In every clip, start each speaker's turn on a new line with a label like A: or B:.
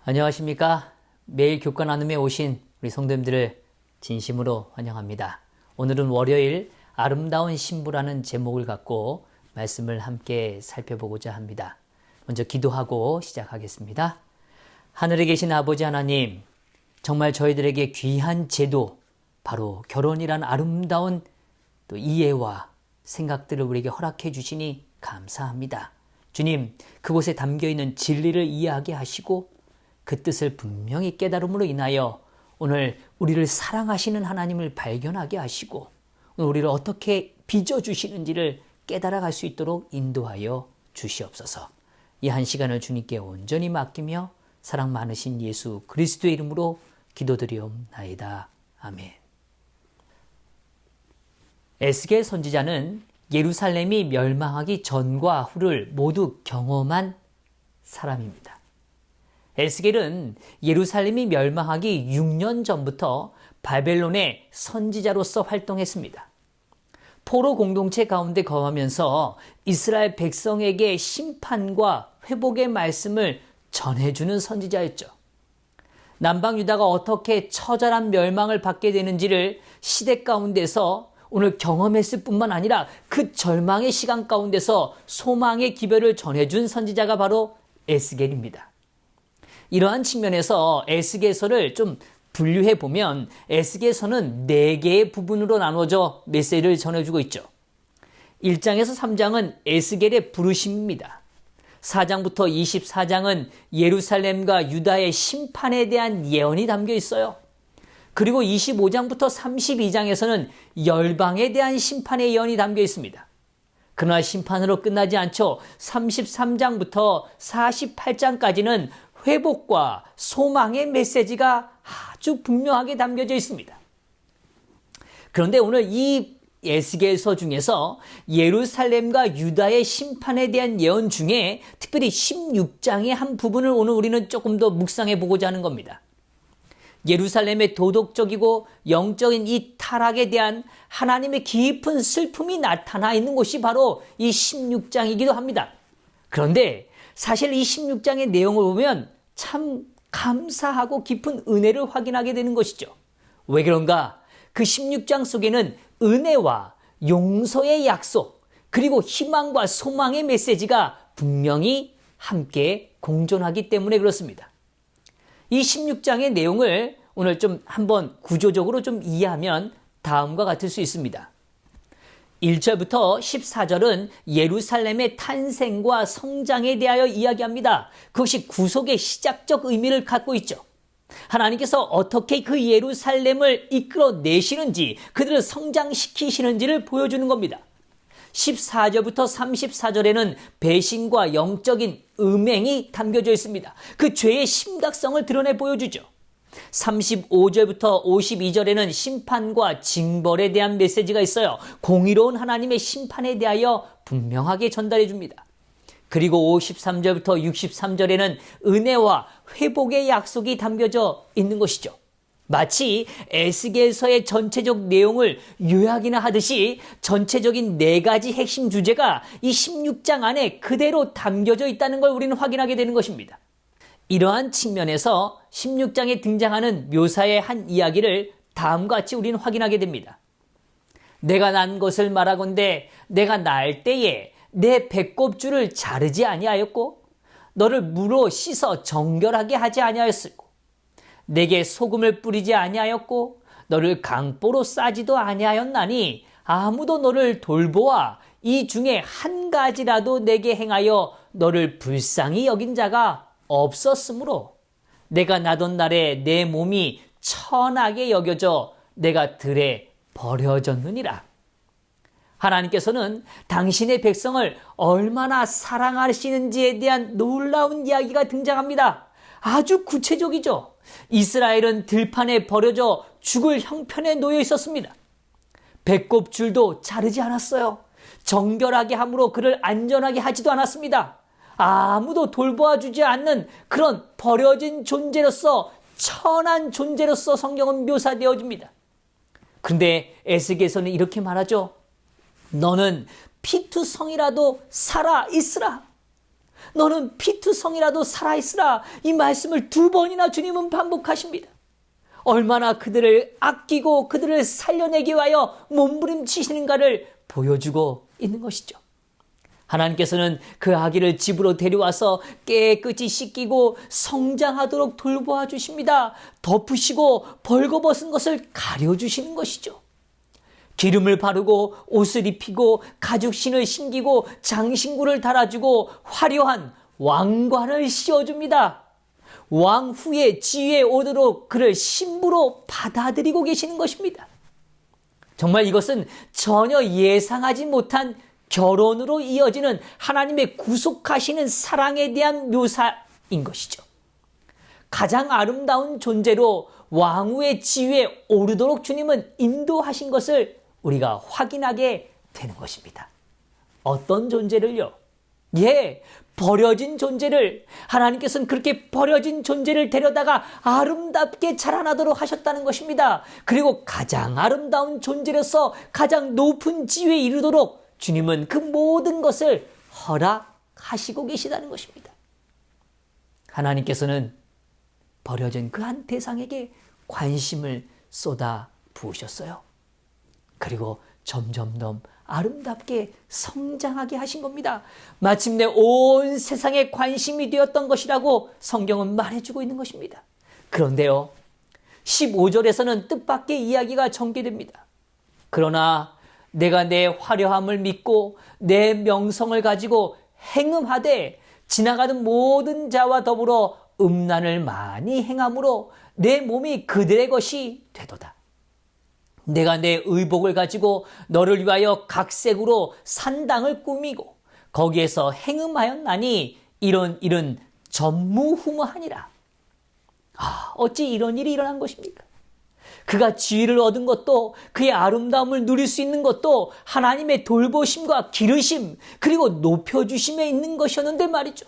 A: 안녕하십니까? 매일 교과 나눔에 오신 우리 성도님들을 진심으로 환영합니다. 오늘은 월요일 아름다운 신부라는 제목을 갖고 말씀을 함께 살펴보고자 합니다. 먼저 기도하고 시작하겠습니다. 하늘에 계신 아버지 하나님, 정말 저희들에게 귀한 제도, 바로 결혼이란 아름다운 또 이해와 생각들을 우리에게 허락해 주시니 감사합니다. 주님, 그곳에 담겨있는 진리를 이해하게 하시고 그 뜻을 분명히 깨달음으로 인하여 오늘 우리를 사랑하시는 하나님을 발견하게 하시고 오늘 우리를 어떻게 빚어주시는지를 깨달아갈 수 있도록 인도하여 주시옵소서. 이 한 시간을 주님께 온전히 맡기며 사랑 많으신 예수 그리스도의 이름으로 기도드리옵나이다. 아멘. 에스겔 선지자는 예루살렘이 멸망하기 전과 후를 모두 경험한 사람입니다. 에스겔은 예루살렘이 멸망하기 6년 전부터 바벨론의 선지자로서 활동했습니다. 포로 공동체 가운데 거하면서 이스라엘 백성에게 심판과 회복의 말씀을 전해주는 선지자였죠. 남방 유다가 어떻게 처절한 멸망을 받게 되는지를 시대 가운데서 오늘 경험했을 뿐만 아니라 그 절망의 시간 가운데서 소망의 기별을 전해준 선지자가 바로 에스겔입니다. 이러한 측면에서 에스겔서를 좀 분류해 보면 에스겔서는 4개의 부분으로 나눠져 메시지를 전해주고 있죠. 1장에서 3장은 에스겔의 부르심입니다. 4장부터 24장은 예루살렘과 유다의 심판에 대한 예언이 담겨 있어요. 그리고 25장부터 32장에서는 열방에 대한 심판의 예언이 담겨 있습니다. 그러나 심판으로 끝나지 않죠. 33장부터 48장까지는 회복과 소망의 메시지가 아주 분명하게 담겨져 있습니다. 그런데 오늘 이 에스겔서 중에서 예루살렘과 유다의 심판에 대한 예언 중에 특별히 16장의 한 부분을 오늘 우리는 조금 더 묵상해 보고자 하는 겁니다. 예루살렘의 도덕적이고 영적인 이 타락에 대한 하나님의 깊은 슬픔이 나타나 있는 곳이 바로 이 16장이기도 합니다. 그런데 사실 이 16장의 내용을 보면 참 감사하고 깊은 은혜를 확인하게 되는 것이죠. 왜 그런가? 그 16장 속에는 은혜와 용서의 약속, 그리고 희망과 소망의 메시지가 분명히 함께 공존하기 때문에 그렇습니다. 이 16장의 내용을 오늘 좀 한번 구조적으로 좀 이해하면 다음과 같을 수 있습니다. 1절부터 14절은 예루살렘의 탄생과 성장에 대하여 이야기합니다. 그것이 구속의 시작적 의미를 갖고 있죠. 하나님께서 어떻게 그 예루살렘을 이끌어내시는지, 그들을 성장시키시는지를 보여주는 겁니다. 14절부터 34절에는 배신과 영적인 음행이 담겨져 있습니다. 그 죄의 심각성을 드러내 보여주죠. 35절부터 52절에는 심판과 징벌에 대한 메시지가 있어요. 공의로운 하나님의 심판에 대하여 분명하게 전달해 줍니다. 그리고 53절부터 63절에는 은혜와 회복의 약속이 담겨져 있는 것이죠. 마치 에스겔서의 전체적 내용을 요약이나 하듯이 전체적인 4가지 핵심 주제가 이 16장 안에 그대로 담겨져 있다는 걸 우리는 확인하게 되는 것입니다. 이러한 측면에서 16장에 등장하는 묘사의 한 이야기를 다음과 같이 우리는 확인하게 됩니다. 내가 난 것을 말하건대 내가 날 때에 내 배꼽줄을 자르지 아니하였고 너를 무로 씻어 정결하게 하지 아니하였고 내게 소금을 뿌리지 아니하였고 너를 강보로 싸지도 아니하였나니 아무도 너를 돌보아 이 중에 한 가지라도 내게 행하여 너를 불쌍히 여긴 자가 없었으므로 내가 나던 날에 내 몸이 천하게 여겨져 내가 들에 버려졌느니라. 하나님께서는 당신의 백성을 얼마나 사랑하시는지에 대한 놀라운 이야기가 등장합니다. 아주 구체적이죠. 이스라엘은 들판에 버려져 죽을 형편에 놓여 있었습니다. 배꼽줄도 자르지 않았어요. 정결하게 함으로 그를 안전하게 하지도 않았습니다. 아무도 돌보아 주지 않는 그런 버려진 존재로서, 천한 존재로서 성경은 묘사되어집니다. 그런데 에스겔서는 이렇게 말하죠. 너는 피투성이라도 살아 있으라. 너는 피투성이라도 살아있으라. 이 말씀을 2번이나 주님은 반복하십니다. 얼마나 그들을 아끼고 그들을 살려내기 위하여 몸부림치시는가를 보여주고 있는 것이죠. 하나님께서는 그 아기를 집으로 데려와서 깨끗이 씻기고 성장하도록 돌보아 주십니다. 덮으시고 벌거벗은 것을 가려주시는 것이죠. 기름을 바르고 옷을 입히고 가죽신을 신기고 장신구를 달아주고 화려한 왕관을 씌워줍니다. 왕 후에 지위에 오르도록 그를 신부로 받아들이고 계시는 것입니다. 정말 이것은 전혀 예상하지 못한 결혼으로 이어지는 하나님의 구속하시는 사랑에 대한 묘사인 것이죠. 가장 아름다운 존재로 왕후의 지위에 오르도록 주님은 인도하신 것을 우리가 확인하게 되는 것입니다. 어떤 존재를요? 버려진 존재를, 하나님께서는 그렇게 버려진 존재를 데려다가 아름답게 자라나도록 하셨다는 것입니다. 그리고 가장 아름다운 존재로서 가장 높은 지위에 이르도록 주님은 그 모든 것을 허락하시고 계시다는 것입니다. 하나님께서는 버려진 그 한 대상에게 관심을 쏟아 부으셨어요. 그리고 점점 더 아름답게 성장하게 하신 겁니다. 마침내 온 세상에 관심이 되었던 것이라고 성경은 말해주고 있는 것입니다. 그런데요, 15절에서는 뜻밖의 이야기가 전개됩니다. 그러나 내가 내 화려함을 믿고 내 명성을 가지고 행음하되 지나가는 모든 자와 더불어 음란을 많이 행함으로 내 몸이 그들의 것이 되도다. 내가 내 의복을 가지고 너를 위하여 각색으로 산당을 꾸미고 거기에서 행음하였나니 이런 일은 전무후무하니라. 어찌 이런 일이 일어난 것입니까? 그가 지위를 얻은 것도, 그의 아름다움을 누릴 수 있는 것도 하나님의 돌보심과 기르심, 그리고 높여주심에 있는 것이었는데 말이죠.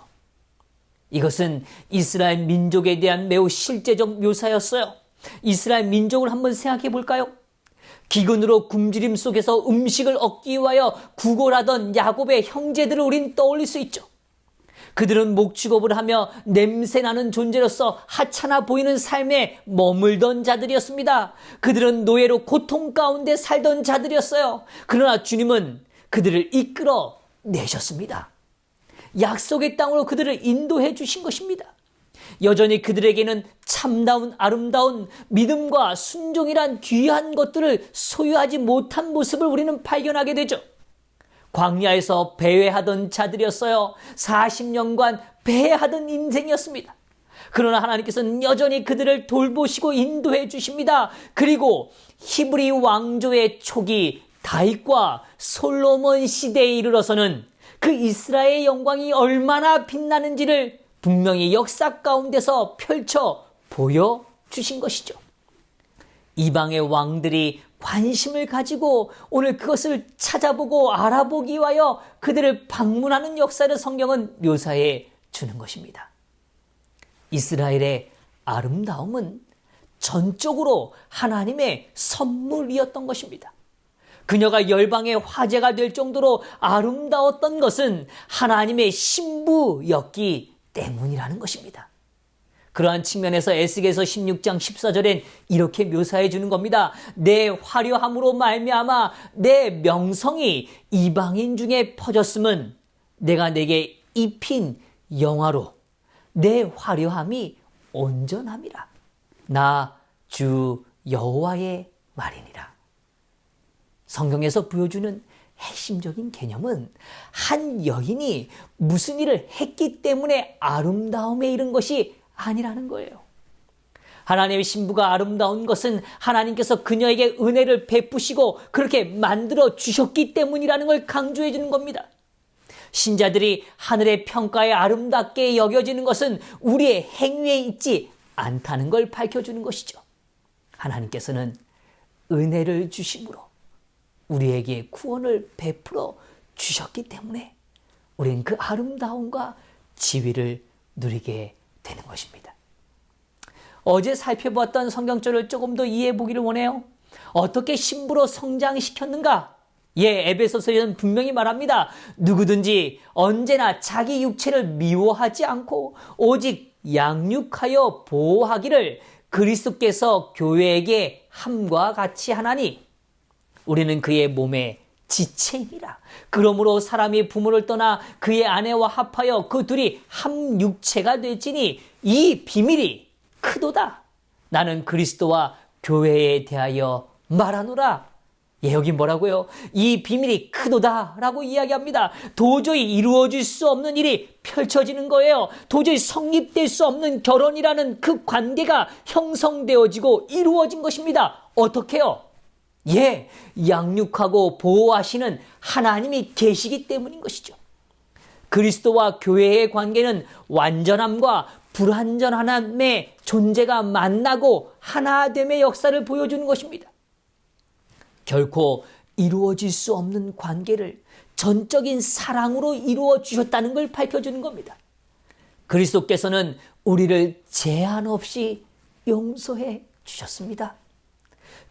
A: 이것은 이스라엘 민족에 대한 매우 실제적 묘사였어요. 이스라엘 민족을 한번 생각해 볼까요? 기근으로 굶주림 속에서 음식을 얻기 위하여 구걸하던 야곱의 형제들을 우린 떠올릴 수 있죠. 그들은 목축업을 하며 냄새나는 존재로서 하찮아 보이는 삶에 머물던 자들이었습니다. 그들은 노예로 고통 가운데 살던 자들이었어요. 그러나 주님은 그들을 이끌어 내셨습니다. 약속의 땅으로 그들을 인도해 주신 것입니다. 여전히 그들에게는 참다운 아름다운 믿음과 순종이란 귀한 것들을 소유하지 못한 모습을 우리는 발견하게 되죠. 광야에서 배회하던 자들이었어요. 40년간 배회하던 인생이었습니다. 그러나 하나님께서는 여전히 그들을 돌보시고 인도해 주십니다. 그리고 히브리 왕조의 초기 다윗과 솔로몬 시대에 이르러서는 그 이스라엘의 영광이 얼마나 빛나는지를 분명히 역사 가운데서 펼쳐 보여주신 것이죠. 이방의 왕들이 관심을 가지고 오늘 그것을 찾아보고 알아보기 위하여 그들을 방문하는 역사를 성경은 묘사해 주는 것입니다. 이스라엘의 아름다움은 전적으로 하나님의 선물이었던 것입니다. 그녀가 열방의 화제가 될 정도로 아름다웠던 것은 하나님의 신부였기 때문이라는 것입니다. 그러한 측면에서 에스겔서 16장 14절엔 이렇게 묘사해 주는 겁니다. 내 화려함으로 말미암아 내 명성이 이방인 중에 퍼졌음은 내가 내게 입힌 영화로 내 화려함이 온전함이라. 나 주 여호와의 말이니라. 성경에서 보여주는 핵심적인 개념은 한 여인이 무슨 일을 했기 때문에 아름다움에 이른 것이 아니라는 거예요. 하나님의 신부가 아름다운 것은 하나님께서 그녀에게 은혜를 베푸시고 그렇게 만들어 주셨기 때문이라는 걸 강조해 주는 겁니다. 신자들이 하늘의 평가에 아름답게 여겨지는 것은 우리의 행위에 있지 않다는 걸 밝혀주는 것이죠. 하나님께서는 은혜를 주심으로 우리에게 구원을 베풀어 주셨기 때문에 우리는 그 아름다움과 지위를 누리게 되는 것입니다. 어제 살펴보았던 성경절을 조금 더 이해해 보기를 원해요. 어떻게 신부로 성장시켰는가? 에베소서에는 분명히 말합니다. 누구든지 언제나 자기 육체를 미워하지 않고 오직 양육하여 보호하기를 그리스도께서 교회에게 함과 같이 하나니 우리는 그의 몸의 지체이니라. 그러므로 사람이 부모를 떠나 그의 아내와 합하여 그 둘이 한 육체가 될지니 이 비밀이 크도다. 나는 그리스도와 교회에 대하여 말하노라. 여기 뭐라고요? 이 비밀이 크도다 라고 이야기합니다. 도저히 이루어질 수 없는 일이 펼쳐지는 거예요. 도저히 성립될 수 없는 결혼이라는 그 관계가 형성되어지고 이루어진 것입니다. 어떻게요? 양육하고 보호하시는 하나님이 계시기 때문인 것이죠. 그리스도와 교회의 관계는 완전함과 불완전함의 존재가 만나고 하나됨의 역사를 보여주는 것입니다. 결코 이루어질 수 없는 관계를 전적인 사랑으로 이루어 주셨다는 걸 밝혀주는 겁니다. 그리스도께서는 우리를 제한 없이 용서해 주셨습니다.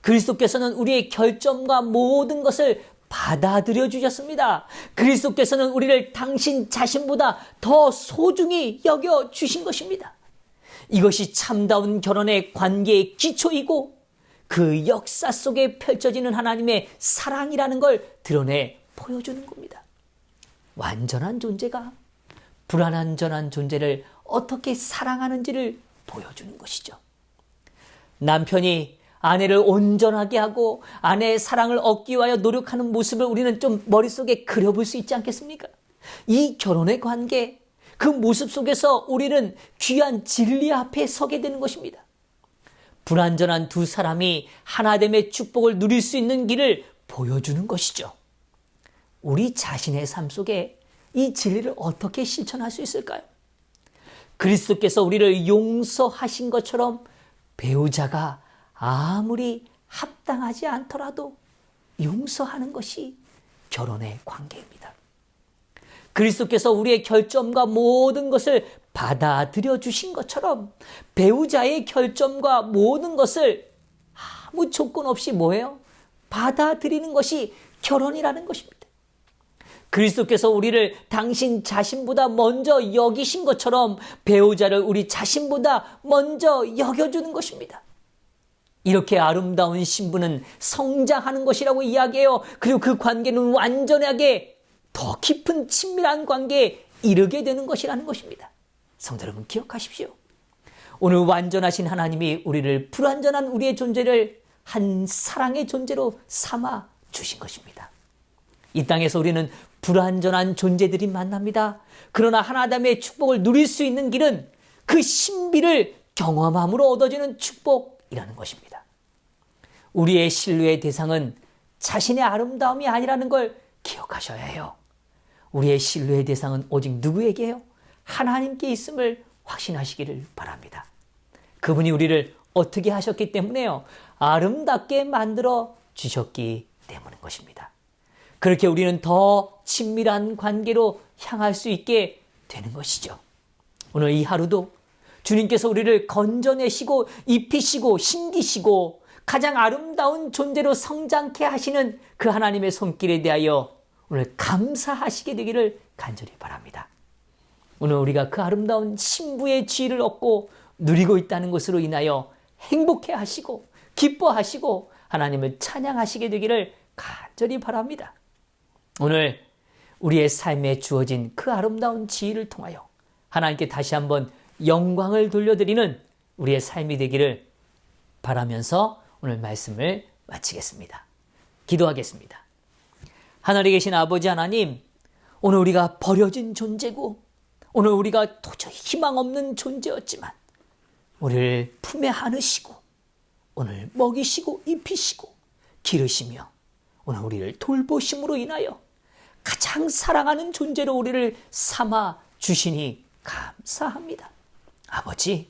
A: 그리스도께서는 우리의 결점과 모든 것을 받아들여 주셨습니다. 그리스도께서는 우리를 당신 자신보다 더 소중히 여겨 주신 것입니다. 이것이 참다운 결혼의 관계의 기초이고 그 역사 속에 펼쳐지는 하나님의 사랑이라는 걸 드러내 보여주는 겁니다. 완전한 존재가 불완전한 존재를 어떻게 사랑하는지를 보여주는 것이죠. 남편이 아내를 온전하게 하고 아내의 사랑을 얻기 위하여 노력하는 모습을 우리는 좀 머릿속에 그려볼 수 있지 않겠습니까? 이 결혼의 관계, 그 모습 속에서 우리는 귀한 진리 앞에 서게 되는 것입니다. 불완전한 두 사람이 하나됨의 축복을 누릴 수 있는 길을 보여주는 것이죠. 우리 자신의 삶 속에 이 진리를 어떻게 실천할 수 있을까요? 그리스도께서 우리를 용서하신 것처럼 배우자가 아무리 합당하지 않더라도 용서하는 것이 결혼의 관계입니다. 그리스도께서 우리의 결점과 모든 것을 받아들여 주신 것처럼 배우자의 결점과 모든 것을 아무 조건 없이 뭐예요? 받아들이는 것이 결혼이라는 것입니다. 그리스도께서 우리를 당신 자신보다 먼저 여기신 것처럼 배우자를 우리 자신보다 먼저 여겨주는 것입니다. 이렇게 아름다운 신부는 성장하는 것이라고 이야기해요. 그리고 그 관계는 완전하게 더 깊은 친밀한 관계에 이르게 되는 것이라는 것입니다. 성도 여러분 기억하십시오. 오늘 완전하신 하나님이 우리를 불완전한 우리의 존재를 한 사랑의 존재로 삼아 주신 것입니다. 이 땅에서 우리는 불완전한 존재들이 만납니다. 그러나 하나님의 축복을 누릴 수 있는 길은 그 신비를 경험함으로 얻어지는 축복이라는 것입니다. 우리의 신뢰의 대상은 자신의 아름다움이 아니라는 걸 기억하셔야 해요. 우리의 신뢰의 대상은 오직 누구에게요? 하나님께 있음을 확신하시기를 바랍니다. 그분이 우리를 어떻게 하셨기 때문에요? 아름답게 만들어 주셨기 때문인 것입니다. 그렇게 우리는 더 친밀한 관계로 향할 수 있게 되는 것이죠. 오늘 이 하루도 주님께서 우리를 건져내시고 입히시고 신기시고 가장 아름다운 존재로 성장케 하시는 그 하나님의 손길에 대하여 오늘 감사하시게 되기를 간절히 바랍니다. 오늘 우리가 그 아름다운 신부의 지위를 얻고 누리고 있다는 것으로 인하여 행복해 하시고 기뻐하시고 하나님을 찬양하시게 되기를 간절히 바랍니다. 오늘 우리의 삶에 주어진 그 아름다운 지위를 통하여 하나님께 다시 한번 영광을 돌려드리는 우리의 삶이 되기를 바라면서 오늘 말씀을 마치겠습니다. 기도하겠습니다. 하늘에 계신 아버지 하나님, 오늘 우리가 버려진 존재고 오늘 우리가 도저히 희망 없는 존재였지만 우리를 품에 안으시고 오늘 먹이시고 입히시고 기르시며 오늘 우리를 돌보심으로 인하여 가장 사랑하는 존재로 우리를 삼아 주시니 감사합니다. 아버지,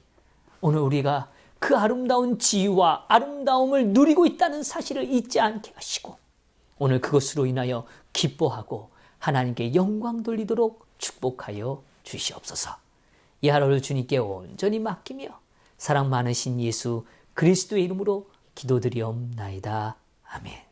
A: 오늘 우리가 그 아름다운 지위와 아름다움을 누리고 있다는 사실을 잊지 않게 하시고 오늘 그것으로 인하여 기뻐하고 하나님께 영광 돌리도록 축복하여 주시옵소서. 이 하루를 주님께 온전히 맡기며 사랑 많으신 예수 그리스도의 이름으로 기도드리옵나이다. 아멘.